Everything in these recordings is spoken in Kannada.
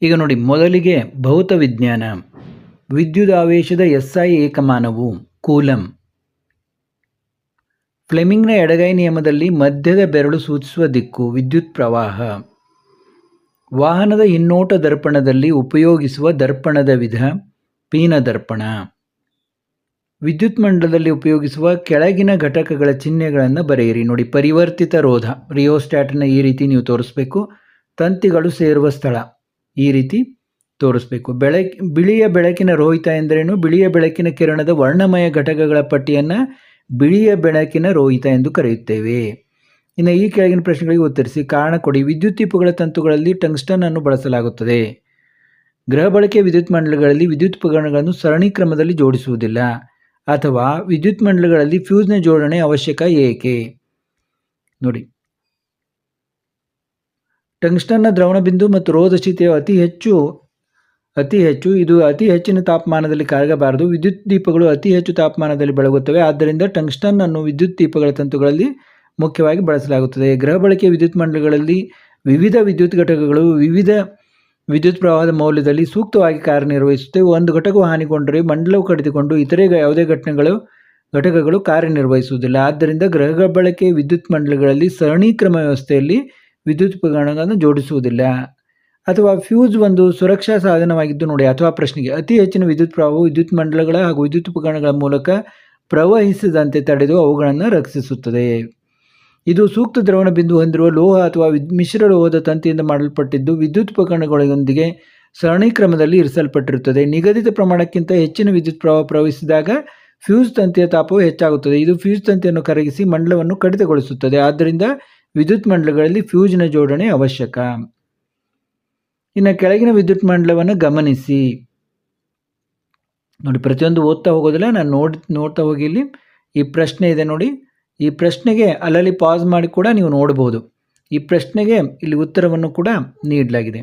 ಈಗ ನೋಡಿ, ಮೊದಲಿಗೆ ಭೌತ ವಿಜ್ಞಾನ. ವಿದ್ಯುದಾವೇಶದ SI ಏಕಮಾನವು ಕೂಲಂ. ಫ್ಲೆಮಿಂಗ್ನ ಎಡಗೈ ನಿಯಮದಲ್ಲಿ ಮಧ್ಯದ ಬೆರಳು ಸೂಚಿಸುವ ದಿಕ್ಕು ವಿದ್ಯುತ್ ಪ್ರವಾಹ. ವಾಹನದ ಹಿನ್ನೋಟ ದರ್ಪಣದಲ್ಲಿ ಉಪಯೋಗಿಸುವ ದರ್ಪಣದ ವಿಧ ಪೀನ ದರ್ಪಣ. ವಿದ್ಯುತ್ ಮಂಡಲದಲ್ಲಿ ಉಪಯೋಗಿಸುವ ಕೆಳಗಿನ ಘಟಕಗಳ ಚಿಹ್ನೆಗಳನ್ನು ಬರೆಯಿರಿ. ನೋಡಿ, ಪರಿವರ್ತಿತ ರೋಧ ರಿಯೋಸ್ಟ್ಯಾಟನ್ನ ಈ ರೀತಿ ನೀವು ತೋರಿಸ್ಬೇಕು. ತಂತಿಗಳು ಸೇರುವ ಸ್ಥಳ ಈ ರೀತಿ ತೋರಿಸ್ಬೇಕು. ಬಿಳಿಯ ಬೆಳಕಿನ ರೋಹಿತ ಎಂದರೇನು? ಬಿಳಿಯ ಬೆಳಕಿನ ಕಿರಣದ ವರ್ಣಮಯ ಘಟಕಗಳ ಪಟ್ಟಿಯನ್ನು ಬಿಳಿಯ ಬೆಳಕಿನ ರೋಹಿತ ಎಂದು ಕರೆಯುತ್ತೇವೆ. ಇನ್ನು ಈ ಕೆಳಗಿನ ಪ್ರಶ್ನೆಗಳಿಗೆ ಉತ್ತರಿಸಿ. ಕಾರಣ ಕೊಡಿ. ವಿದ್ಯುತ್ ದೀಪಗಳ ತಂತುಗಳಲ್ಲಿ ಟಂಗ್ಸ್ಟನ್ ಅನ್ನು ಬಳಸಲಾಗುತ್ತದೆ. ಗೃಹ ಬಳಕೆಯ ವಿದ್ಯುತ್ ಮಂಡಲಗಳಲ್ಲಿ ವಿದ್ಯುತ್ ಉಪಕರಣಗಳನ್ನು ಸರಣಿ ಕ್ರಮದಲ್ಲಿ ಜೋಡಿಸುವುದಿಲ್ಲ. ಅಥವಾ ವಿದ್ಯುತ್ ಮಂಡಲಗಳಲ್ಲಿ ಫ್ಯೂಸ್ನ ಜೋಡಣೆ ಅವಶ್ಯಕ ಏಕೆ? ನೋಡಿ, ಟಂಗ್ಸ್ಟನ್ನ ದ್ರವಣಬಿಂದು ಮತ್ತು ರೋಧಶೀತೆಯು ಅತಿ ಹೆಚ್ಚು ಇದು ಅತಿ ಹೆಚ್ಚಿನ ತಾಪಮಾನದಲ್ಲಿ ಕರಗಬಾರದು. ವಿದ್ಯುತ್ ದೀಪಗಳು ಅತಿ ಹೆಚ್ಚು ತಾಪಮಾನದಲ್ಲಿ ಬೆಳಗುತ್ತವೆ. ಆದ್ದರಿಂದ ಟಂಗ್ಸ್ಟನ್ ಅನ್ನು ವಿದ್ಯುತ್ ದೀಪಗಳ ತಂತುಗಳಲ್ಲಿ ಮುಖ್ಯವಾಗಿ ಬಳಸಲಾಗುತ್ತದೆ. ಗೃಹ ಬಳಕೆಯ ವಿದ್ಯುತ್ ಮಂಡಲಗಳಲ್ಲಿ ವಿವಿಧ ವಿದ್ಯುತ್ ಘಟಕಗಳು ವಿವಿಧ ವಿದ್ಯುತ್ ಪ್ರವಾಹದ ಮೌಲ್ಯದಲ್ಲಿ ಸೂಕ್ತವಾಗಿ ಕಾರ್ಯನಿರ್ವಹಿಸುತ್ತವೆ. ಒಂದು ಘಟಕವು ಹಾನಿಗೊಂಡರೆ ಮಂಡಲವು ಕಡಿದುಕೊಂಡು ಇತರೆ ಯಾವುದೇ ಘಟಕಗಳು ಕಾರ್ಯನಿರ್ವಹಿಸುವುದಿಲ್ಲ. ಆದ್ದರಿಂದ ಗೃಹ ಬಳಕೆಯ ವಿದ್ಯುತ್ ಮಂಡಲಗಳಲ್ಲಿ ಸರಣಿ ಕ್ರಮ ವ್ಯವಸ್ಥೆಯಲ್ಲಿ ವಿದ್ಯುತ್ ಉಪಕರಣಗಳನ್ನು ಜೋಡಿಸುವುದಿಲ್ಲ. ಅಥವಾ ಫ್ಯೂಸ್ ಒಂದು ಸುರಕ್ಷಾ ಸಾಧನವಾಗಿದ್ದು ನೋಡಿ. ಅಥವಾ ಪ್ರಶ್ನೆಗೆ, ಅತಿ ಹೆಚ್ಚಿನ ವಿದ್ಯುತ್ ಪ್ರವಾಹವು ವಿದ್ಯುತ್ ಮಂಡಲಗಳ ಹಾಗೂ ವಿದ್ಯುತ್ ಉಪಕರಣಗಳ ಮೂಲಕ ಪ್ರವಹಿಸದಂತೆ ತಡೆದು ಅವುಗಳನ್ನು ರಕ್ಷಿಸುತ್ತದೆ. ಇದು ಸೂಕ್ತ ದ್ರವಣ ಬಿಂದು ಹೊಂದಿರುವ ಲೋಹ ಅಥವಾ ಮಿಶ್ರ ಲೋಹದ ತಂತಿಯಿಂದ ಮಾಡಲ್ಪಟ್ಟಿದ್ದು ವಿದ್ಯುತ್ ಉಪಕರಣಗಳೊಂದಿಗೆ ಸರಣಿ ಕ್ರಮದಲ್ಲಿ ಇರಿಸಲ್ಪಟ್ಟಿರುತ್ತದೆ. ನಿಗದಿತ ಪ್ರಮಾಣಕ್ಕಿಂತ ಹೆಚ್ಚಿನ ವಿದ್ಯುತ್ ಪ್ರವಾಹ ಪ್ರವಹಿಸಿದಾಗ ಫ್ಯೂಸ್ ತಂತಿಯ ತಾಪವು ಹೆಚ್ಚಾಗುತ್ತದೆ. ಇದು ಫ್ಯೂಸ್ ತಂತಿಯನ್ನು ಕರಗಿಸಿ ಮಂಡಲವನ್ನು ಕಡಿತಗೊಳಿಸುತ್ತದೆ. ಆದ್ದರಿಂದ ವಿದ್ಯುತ್ ಮಂಡಲಗಳಲ್ಲಿ ಫ್ಯೂಸ್ನ ಜೋಡಣೆ ಅವಶ್ಯಕ. ಇನ್ನು ಕೆಳಗಿನ ವಿದ್ಯುತ್ ಮಂಡಲವನ್ನು ಗಮನಿಸಿ. ನೋಡಿ, ಪ್ರತಿಯೊಂದು ಓದ್ತಾ ಹೋಗೋದಿಲ್ಲ, ನಾನು ನೋಡ್ತಾ ಹೋಗಿ. ಇಲ್ಲಿ ಈ ಪ್ರಶ್ನೆ ಇದೆ ನೋಡಿ. ಈ ಪ್ರಶ್ನೆಗೆ ಅಲ್ಲಲ್ಲಿ ಪಾಸ್ ಮಾಡಿ ಕೂಡ ನೀವು ನೋಡ್ಬೋದು. ಈ ಪ್ರಶ್ನೆಗೆ ಇಲ್ಲಿ ಉತ್ತರವನ್ನು ಕೂಡ ನೀಡಲಾಗಿದೆ.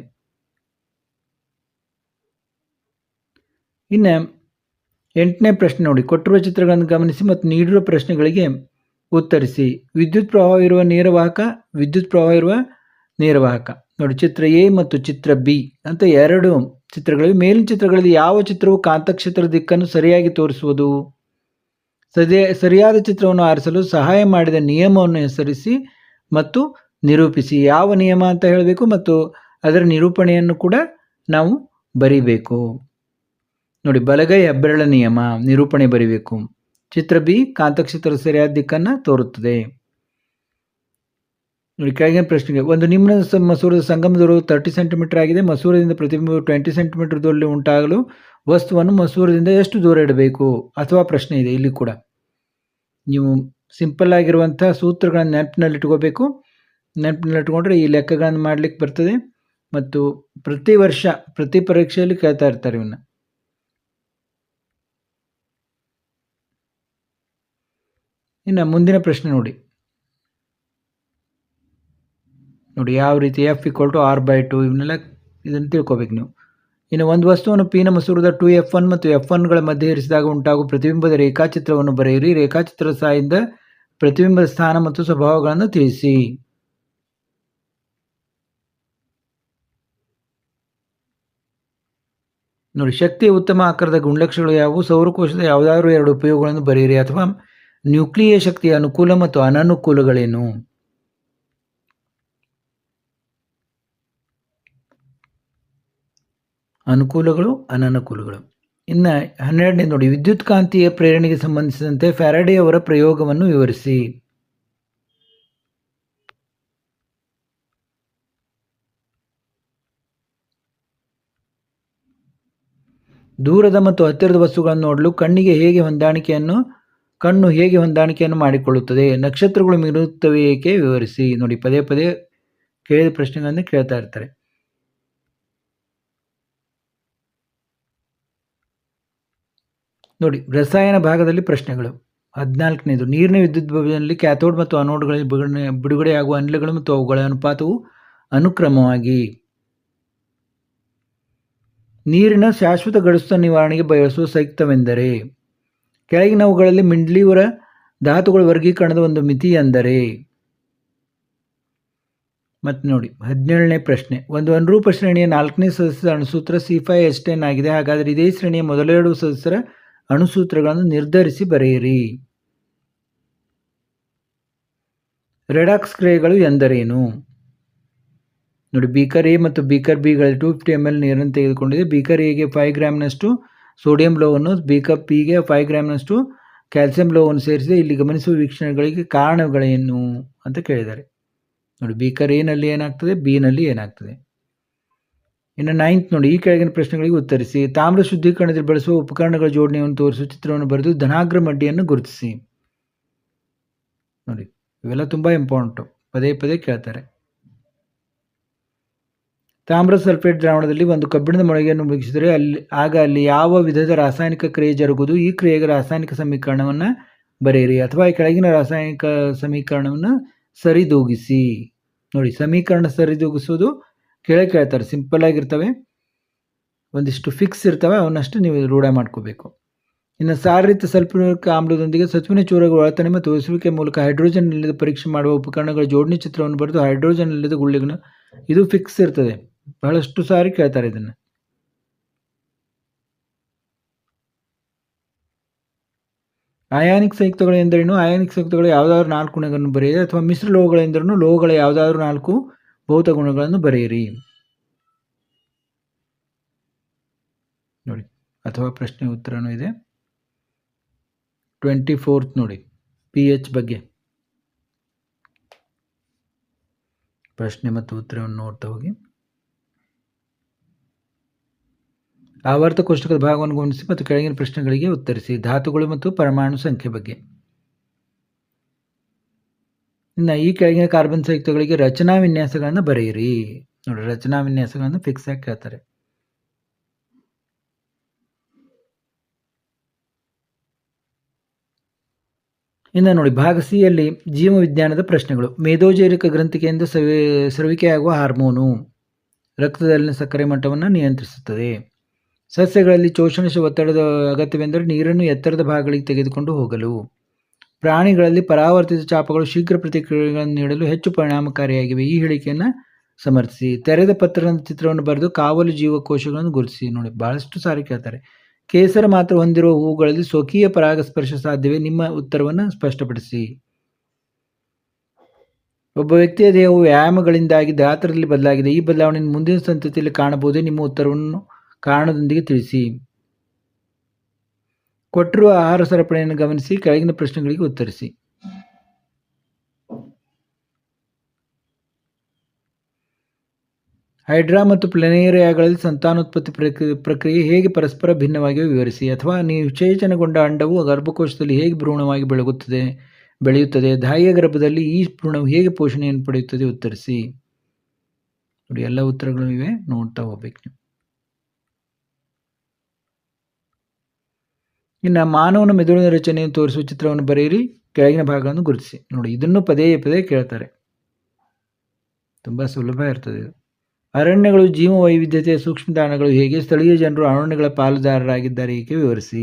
ಇನ್ನು 8ನೇ ಪ್ರಶ್ನೆ ನೋಡಿ. ಕೊಟ್ಟಿರುವ ಚಿತ್ರಗಳನ್ನು ಗಮನಿಸಿ ಮತ್ತು ನೀಡಿರುವ ಪ್ರಶ್ನೆಗಳಿಗೆ ಉತ್ತರಿಸಿ. ವಿದ್ಯುತ್ ಪ್ರವಾಹ ಇರುವ ನೇರವಾಹಕ, ವಿದ್ಯುತ್ ಪ್ರವಾಹ ಇರುವ ನೇರವಾಹಕ. ನೋಡಿ, ಚಿತ್ರ ಎ ಮತ್ತು ಚಿತ್ರ ಬಿ ಅಂತ ಎರಡು ಚಿತ್ರಗಳಿವೆ. ಮೇಲಿನ ಚಿತ್ರಗಳಲ್ಲಿ ಯಾವ ಚಿತ್ರವು ಕಾಂತಕ್ಷೇತ್ರದ ದಿಕ್ಕನ್ನು ಸರಿಯಾಗಿ ತೋರಿಸುವುದು? ಸರಿಯಾದ ಚಿತ್ರವನ್ನು ಆರಿಸಲು ಸಹಾಯ ಮಾಡಿದ ನಿಯಮವನ್ನು ಹೆಸರಿಸಿ ಮತ್ತು ನಿರೂಪಿಸಿ. ಯಾವ ನಿಯಮ ಅಂತ ಹೇಳಬೇಕು ಮತ್ತು ಅದರ ನಿರೂಪಣೆಯನ್ನು ಕೂಡ ನಾವು ಬರಿಬೇಕು. ನೋಡಿ, ಬಲಗೈ ಹೆಬ್ಬೆರಳ ನಿಯಮ ನಿರೂಪಣೆ ಬರಿಬೇಕು. ಚಿತ್ರ ಬಿ ಕಾಂತಕ್ಷೇತ್ರದ ಸರಿಯಾದ ದಿಕ್ಕನ್ನು ತೋರುತ್ತದೆ. ನೋಡಿ, ಕೆಳಗಿನ ಪ್ರಶ್ನೆಗೆ, ಒಂದು ನಿಮ್ನ ಮಸೂರದ ಸಂಗಮ ದೂರವು 30 ಸೆಂಟಿಮೀಟರ್ ಆಗಿದೆ. ಮಸೂರದಿಂದ ಪ್ರತಿಬಿಂಬವು 20 ಸೆಂಟಿಮೀಟರ್ ದೂರದಲ್ಲಿ ಉಂಟಾಗಲು ವಸ್ತುವನ್ನು ಮಸೂರದಿಂದ ಎಷ್ಟು ದೂರ ಇಡಬೇಕು? ಅಥವಾ ಪ್ರಶ್ನೆ ಇದೆ. ಇಲ್ಲಿ ಕೂಡ ನೀವು ಸಿಂಪಲ್ ಆಗಿರುವಂಥ ಸೂತ್ರಗಳನ್ನು ನೆನಪಿನಲ್ಲಿಟ್ಕೋಬೇಕು. ನೆನಪಿನಲ್ಲಿಟ್ಕೊಂಡ್ರೆ ಈ ಲೆಕ್ಕಗಳನ್ನು ಮಾಡಲಿಕ್ಕೆ ಬರ್ತದೆ. ಮತ್ತು ಪ್ರತಿ ವರ್ಷ ಪ್ರತಿ ಪರೀಕ್ಷೆಯಲ್ಲಿ ಕೇಳ್ತಾ ಇರ್ತಾರೆ ಇವನ್ನ. ಇನ್ನು ಮುಂದಿನ ಪ್ರಶ್ನೆ ನೋಡಿ. ಯಾವ ರೀತಿ F=R/2 ಇವನ್ನೆಲ್ಲ ಇದನ್ನು ತಿಳ್ಕೊಬೇಕು ನೀವು. ಇನ್ನು ಒಂದು ವಸ್ತುವನ್ನು ಪಿನ ಮಸೂರದ 2F1 ಮತ್ತು F1ಗಳ ಮಧ್ಯೆ ಇರಿಸಿದಾಗ ಉಂಟಾಗುವ ಪ್ರತಿಬಿಂಬದ ರೇಖಾಚಿತ್ರವನ್ನು ಬರೆಯಿರಿ. ರೇಖಾಚಿತ್ರದ ಸಹಾಯದಿಂದ ಪ್ರತಿಬಿಂಬದ ಸ್ಥಾನ ಮತ್ತು ಸ್ವಭಾವಗಳನ್ನು ತಿಳಿಸಿ. ನೋಡಿ, ಶಕ್ತಿಯ ಉತ್ತಮ ಆಕಾರದ ಗುಣಲಕ್ಷಣಗಳು ಯಾವುವು? ಸೌರಕೋಶದ ಯಾವುದಾದ್ರೂ ಎರಡು ಉಪಯೋಗಗಳನ್ನು ಬರೆಯಿರಿ. ಅಥವಾ ನ್ಯೂಕ್ಲಿಯರ್ ಶಕ್ತಿಯ ಅನುಕೂಲ ಮತ್ತು ಅನನುಕೂಲಗಳೇನು? ಅನುಕೂಲಗಳು, ಅನನುಕೂಲಗಳು. ಇನ್ನು 12ನೇ ನೋಡಿ, ವಿದ್ಯುತ್ ಕಾಂತೀಯ ಪ್ರೇರಣೆಗೆ ಸಂಬಂಧಿಸಿದಂತೆ ಫ್ಯಾರಡೆ ಅವರ ಪ್ರಯೋಗವನ್ನು ವಿವರಿಸಿ. ದೂರದ ಮತ್ತು ಹತ್ತಿರದ ವಸ್ತುಗಳನ್ನು ನೋಡಲು ಕಣ್ಣು ಹೇಗೆ ಹೊಂದಾಣಿಕೆಯನ್ನು ಮಾಡಿಕೊಳ್ಳುತ್ತದೆ? ನಕ್ಷತ್ರಗಳು ಮಿನುಗುತ್ತವೆ ಏಕೆ? ವಿವರಿಸಿ. ನೋಡಿ, ಪದೇ ಪದೇ ಕೇಳಿದ ಪ್ರಶ್ನೆಗಳನ್ನು ಕೇಳ್ತಾ ಇರ್ತಾರೆ. ನೋಡಿ, ರಸಾಯನ ಭಾಗದಲ್ಲಿ ಪ್ರಶ್ನೆಗಳು. 14ನೇದು, ನೀರಿನ ವಿದ್ಯುತ್ ಬಲ್ಬ್ನಲ್ಲಿ ಕ್ಯಾಥೋಡ್ ಮತ್ತು ಅನೋಡ್ಗಳಲ್ಲಿ ಬಿಡುಗಡೆಯಾಗುವ ಅನಿಲಗಳು ಮತ್ತು ಅವುಗಳ ಅನುಪಾತವು ಅನುಕ್ರಮವಾಗಿ. ನೀರಿನ ಶಾಶ್ವತ ಗಡುಸು ನಿವಾರಣೆಗೆ ಬಳಸುವ ಸಂಯುಕ್ತವೆಂದರೆ? ಕೆಳಗಿನವುಗಳಲ್ಲಿ ಮೆಂಡೆಲಿಯವರ ಧಾತುಗಳ ವರ್ಗೀಕರಣದ ಒಂದು ಮಿತಿ ಎಂದರೆ? ಮತ್ತು ನೋಡಿ 17ನೇ ಪ್ರಶ್ನೆ, ಒಂದು ಅನುರೂಪ ಶ್ರೇಣಿಯ 4ನೇ ಸದಸ್ಯದ ಅಣುಸೂತ್ರ C5H10 ಆಗಿದೆ. ಹಾಗಾದರೆ ಇದೇ ಶ್ರೇಣಿಯ ಮೊದಲೆರಡು ಸದಸ್ಯರ ಅಣುಸೂತ್ರಗಳನ್ನು ನಿರ್ಧರಿಸಿ ಬರೆಯಿರಿ. ರೆಡಾಕ್ಸ್ ಕ್ರಿಯೆಗಳು ಎಂದರೇನು? ನೋಡಿ, ಬೀಕರ್ ಎ ಮತ್ತು ಬೀಕರ್ ಬಿಗಳು 250 ml ನೀರನ್ನು ತೆಗೆದುಕೊಂಡಿದೆ. ಬೀಕರ್ ಎಗೆ 5 ಗ್ರಾಮ್ನಷ್ಟು ಸೋಡಿಯಂ ಲೋಹವನ್ನು, ಬೀಕರ್ ಪಿಗೆ 5 ಗ್ರಾಮ್ನಷ್ಟು ಕ್ಯಾಲ್ಸಿಯಂ ಲೋಹವನ್ನು ಸೇರಿಸಿದೆ. ಇಲ್ಲಿ ಗಮನಿಸುವ ವೀಕ್ಷಣೆಗಳಿಗೆ ಕಾರಣಗಳೇನು ಅಂತ ಕೇಳಿದ್ದಾರೆ. ನೋಡಿ, ಬೀಕರ್ ಎನಲ್ಲಿ ಏನಾಗ್ತದೆ, ಬಿನಲ್ಲಿ ಏನಾಗ್ತದೆ. ಇನ್ನು 9th ನೋಡಿ, ಈ ಕೆಳಗಿನ ಪ್ರಶ್ನೆಗಳಿಗೆ ಉತ್ತರಿಸಿ. ತಾಮ್ರ ಶುದ್ಧೀಕರಣದಲ್ಲಿ ಬಳಸುವ ಉಪಕರಣಗಳ ಜೋಡಣೆಯನ್ನು ತೋರಿಸುವ ಚಿತ್ರವನ್ನು ಬರೆದು ಧನಾಗ್ರ ಮಡ್ಡಿಯನ್ನು ಗುರುತಿಸಿ. ನೋಡಿ, ಇವೆಲ್ಲ ತುಂಬ ಇಂಪಾರ್ಟೆಂಟು, ಪದೇ ಪದೇ ಕೇಳ್ತಾರೆ. ತಾಮ್ರ ಸಲ್ಫೇಟ್ ದ್ರಾವಣದಲ್ಲಿ ಒಂದು ಕಬ್ಬಿಣದ ಮೊಳಗೆಯನ್ನು ಮುಳುಗಿಸಿದರೆ ಅಲ್ಲಿ ಯಾವ ವಿಧದ ರಾಸಾಯನಿಕ ಕ್ರಿಯೆ ಜರುಗುವುದು? ಈ ಕ್ರಿಯೆಗೆ ರಾಸಾಯನಿಕ ಸಮೀಕರಣವನ್ನು ಬರೆಯಿರಿ, ಅಥವಾ ಈ ಕೆಳಗಿನ ರಾಸಾಯನಿಕ ಸಮೀಕರಣವನ್ನು ಸರಿದೂಗಿಸಿ. ನೋಡಿ, ಸಮೀಕರಣ ಸರಿದೂಗಿಸೋದು ಕೆಳಗೆ ಕೇಳ್ತಾರೆ. ಸಿಂಪಲ್ ಆಗಿರ್ತವೆ, ಒಂದಿಷ್ಟು ಫಿಕ್ಸ್ ಇರ್ತವೆ, ಅವನ್ನಷ್ಟು ನೀವು ರೂಢ ಮಾಡ್ಕೋಬೇಕು. ಇನ್ನು ಸಾರರಿತ ಸಲ್ಫ್ಯೂರಿಕ್ ಆಮ್ಲದೊಂದಿಗೆ ಸತುವಿನ ಚೂರುಗಳ ಒಳತನೆ ಮತ್ತು ಒಸುವಿಕೆ ಮೂಲಕ ಹೈಡ್ರೋಜನ್ ಇಲ್ಲದ ಪರೀಕ್ಷೆ ಮಾಡುವ ಉಪಕರಣಗಳ ಜೋಡಣೆ ಚಿತ್ರವನ್ನು ಬರೆದು ಹೈಡ್ರೋಜನ್ ಇಲ್ಲದ ಗುಳ್ಳೆಗಳನ್ನು, ಇದು ಫಿಕ್ಸ್ ಇರ್ತದೆ, ಬಹಳಷ್ಟು ಸಾರಿ ಕೇಳ್ತಾರೆ ಇದನ್ನು. ಅಯಾನಿಕ್ ಸಂಯುಕ್ತಗಳು ಎಂದರೇನು? ಅಯಾನಿಕ್ ಸಂಯುಕ್ತಗಳು ಯಾವುದಾದ್ರೂ 4 ಗುಣಗಳನ್ನು ಬರೆಯಿರಿ, ಅಥವಾ ಮಿಶ್ರ ಲೋಹಗಳೆಂದರೇನು? ಲೋಹಗಳ ಯಾವುದಾದ್ರೂ 4 ಭೌತ ಗುಣಗಳನ್ನು ಬರೆಯಿರಿ. ನೋಡಿ, ಅಥವಾ ಪ್ರಶ್ನೆ ಉತ್ತರನೂ ಇದೆ. 24th ನೋಡಿ, pH ಬಗ್ಗೆ ಪ್ರಶ್ನೆ ಮತ್ತು ಉತ್ತರವನ್ನು ನೋಡ್ತಾ ಹೋಗಿ. ಆವರ್ತ ಕೋಷ್ಟಕದ ಭಾಗವನ್ನು ಗಮನಿಸಿ ಮತ್ತು ಕೆಳಗಿನ ಪ್ರಶ್ನೆಗಳಿಗೆ ಉತ್ತರಿಸಿ. ಧಾತುಗಳು ಮತ್ತು ಪರಮಾಣು ಸಂಖ್ಯೆ ಬಗ್ಗೆ. ಇನ್ನು ಈ ಕೆಳಗಿನ ಕಾರ್ಬನ್ ಸಂಯುಕ್ತಗಳಿಗೆ ರಚನಾ ವಿನ್ಯಾಸಗಳನ್ನು ಬರೆಯಿರಿ. ನೋಡಿ, ರಚನಾ ವಿನ್ಯಾಸಗಳನ್ನು ಫಿಕ್ಸ್ ಆಗಿ ಕೇಳ್ತಾರೆ. ಇನ್ನು ನೋಡಿ, ಭಾಗ ಸಿ ಯಲ್ಲಿ ಜೀವವಿಜ್ಞಾನದ ಪ್ರಶ್ನೆಗಳು. ಮೇದೋಜೈವಿಕ ಗ್ರಂಥಿಕೆಯಿಂದ ಸ್ರವಿಕೆಯಾಗುವ ಹಾರ್ಮೋನು ರಕ್ತದಲ್ಲಿನ ಸಕ್ಕರೆ ಮಟ್ಟವನ್ನು ನಿಯಂತ್ರಿಸುತ್ತದೆ. ಸಸ್ಯಗಳಲ್ಲಿ ಶೋಷಣೆ ಒತ್ತಡದ ಅಗತ್ಯವೆಂದರೆ ನೀರನ್ನು ಎತ್ತರದ ಭಾಗಗಳಿಗೆ ತೆಗೆದುಕೊಂಡು ಹೋಗಲು. ಪ್ರಾಣಿಗಳಲ್ಲಿ ಪರಾವರ್ತಿತ ಚಾಪಗಳು ಶೀಘ್ರ ಪ್ರತಿಕ್ರಿಯೆಗಳನ್ನು ನೀಡಲು ಹೆಚ್ಚು ಪರಿಣಾಮಕಾರಿಯಾಗಿವೆ. ಈ ಹೇಳಿಕೆಯನ್ನು ಸಮರ್ಥಿಸಿ. ತೆರೆದ ಪತ್ರದ ಚಿತ್ರವನ್ನು ಬರೆದು ಕಾವಲು ಜೀವಕೋಶಗಳನ್ನು ಗುರುತಿಸಿ. ನೋಡಿ, ಬಹಳಷ್ಟು ಸಾರಿ ಕೇಳ್ತಾರೆ. ಕೇಸರ ಮಾತ್ರ ಹೊಂದಿರುವ ಹೂವುಗಳಲ್ಲಿ ಸ್ವಕೀಯ ಪರಾಗಸ್ಪರ್ಶ ಸಾಧ್ಯವೇ? ನಿಮ್ಮ ಉತ್ತರವನ್ನು ಸ್ಪಷ್ಟಪಡಿಸಿ. ಒಬ್ಬ ವ್ಯಕ್ತಿಯ ದೇಹವು ವ್ಯಾಯಾಮಗಳಿಂದಾಗಿ ಗಾತ್ರದಲ್ಲಿ ಬದಲಾಗಿದೆ. ಈ ಬದಲಾವಣೆಯನ್ನು ಮುಂದಿನ ಸಂತತಿಯಲ್ಲಿ ಕಾಣಬಹುದೇ? ನಿಮ್ಮ ಉತ್ತರವನ್ನು ಕಾರಣದೊಂದಿಗೆ ತಿಳಿಸಿ. ಕೊಟ್ಟಿರುವ ಆಹಾರ ಸರಪಳಿಯನ್ನು ಗಮನಿಸಿ, ಕೆಳಗಿನ ಪ್ರಶ್ನೆಗಳಿಗೆ ಉತ್ತರಿಸಿ. ಹೈಡ್ರಾ ಮತ್ತು ಪ್ಲನೇರಿಯಾಗಳಲ್ಲಿ ಸಂತಾನೋತ್ಪತ್ತಿ ಪ್ರಕ್ರಿಯೆ ಹೇಗೆ ಪರಸ್ಪರ ಭಿನ್ನವಾಗಿಯೂ ವಿವರಿಸಿ. ಅಥವಾ ನಿಷೇಚನಗೊಂಡ ಅಂಡವು ಗರ್ಭಕೋಶದಲ್ಲಿ ಹೇಗೆ ಭ್ರೂಣವಾಗಿ ಬೆಳೆಯುತ್ತದೆ? ದಾಯಿಯ ಗರ್ಭದಲ್ಲಿ ಈ ಭ್ರೂಣವು ಹೇಗೆ ಪೋಷಣೆಯನ್ನು ಪಡೆಯುತ್ತದೆ? ಉತ್ತರಿಸಿ. ನೋಡಿ, ಎಲ್ಲ ಉತ್ತರಗಳು ಇವೆ, ನೋಡ್ತಾ ಹೋಗ್ಬೇಕು ನೀವು. ಇನ್ನು ಮಾನವನ ಮೆದುಳಿನ ರಚನೆಯನ್ನು ತೋರಿಸುವ ಚಿತ್ರವನ್ನು ಬರೆಯಿರಿ, ಕೆಳಗಿನ ಭಾಗವನ್ನು ಗುರುತಿಸಿ. ನೋಡಿ, ಇದನ್ನು ಪದೇ ಪದೇ ಕೇಳ್ತಾರೆ, ತುಂಬ ಸುಲಭ ಇರ್ತದೆ ಇದು. ಅರಣ್ಯಗಳು ಜೀವ ವೈವಿಧ್ಯತೆಯ ಸೂಕ್ಷ್ಮ ತಾಣಗಳು ಹೇಗೆ? ಸ್ಥಳೀಯ ಜನರು ಅರಣ್ಯಗಳ ಪಾಲುದಾರರಾಗಿದ್ದಾರೆ, ಏಕೆ? ವಿವರಿಸಿ.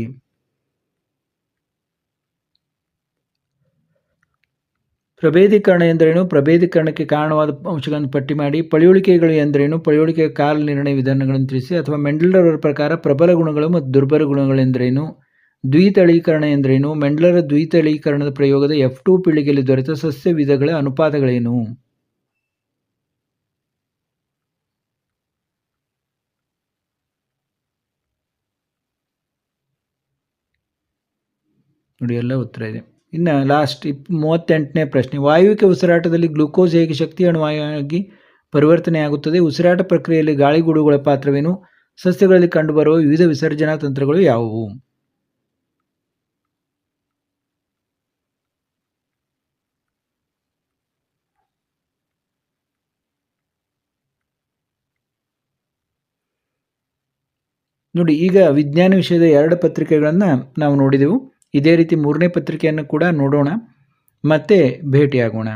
ಪ್ರಭೇದೀಕರಣ ಎಂದರೇನು? ಪ್ರಭೇದೀಕರಣಕ್ಕೆ ಕಾರಣವಾದ ಅಂಶಗಳನ್ನು ಪಟ್ಟಿ ಮಾಡಿ. ಪಳೆಯುಳಿಕೆಗಳು ಎಂದರೇನು? ಪಳೆಯುಳಿಕೆಯ ಕಾಲ ನಿರ್ಣಯ ವಿಧಾನಗಳನ್ನು ತಿಳಿಸಿ. ಅಥವಾ ಮೆಂಡಲರ್ ಅವರ ಪ್ರಕಾರ ಪ್ರಬಲ ಗುಣಗಳು ಮತ್ತು ದುರ್ಬಲ ಗುಣಗಳೆಂದರೇನು? ದ್ವಿತಳೀಕರಣ ಎಂದರೇನು? ಮೆಂಡಲರ ದ್ವಿತಳೀಕರಣದ ಪ್ರಯೋಗದ F2 ಪೀಳಿಗೆಯಲ್ಲಿ ದೊರೆತ ಸಸ್ಯ ವಿಧಗಳ ಅನುಪಾತಗಳೇನು? ನೋಡಿ, ಎಲ್ಲ ಉತ್ತರ ಇದೆ. ಇನ್ನು ಲಾಸ್ಟ್ 38ನೇ ಪ್ರಶ್ನೆ. ವಾಯುವಿಕ ಉಸಿರಾಟದಲ್ಲಿ ಗ್ಲೂಕೋಸ್ ಹೇಗೆ ಶಕ್ತಿ ಅಣುವಾಗಿ ಪರಿವರ್ತನೆಯಾಗುತ್ತದೆ? ಉಸಿರಾಟ ಪ್ರಕ್ರಿಯೆಯಲ್ಲಿ ಗಾಳಿಗೂಡುಗಳ ಪಾತ್ರವೇನು? ಸಸ್ಯಗಳಲ್ಲಿ ಕಂಡುಬರುವ ವಿವಿಧ ವಿಸರ್ಜನಾ ತಂತ್ರಗಳು ಯಾವುವು? ನೋಡಿ, ಈಗ ವಿಜ್ಞಾನ ವಿಷಯದ 2 ಪತ್ರಿಕೆಗಳನ್ನು ನಾವು ನೋಡಿದೆವು. ಇದೇ ರೀತಿ 3ನೇ ಪತ್ರಿಕೆಯನ್ನು ಕೂಡ ನೋಡೋಣ, ಮತ್ತೆ ಭೇಟಿಯಾಗೋಣ.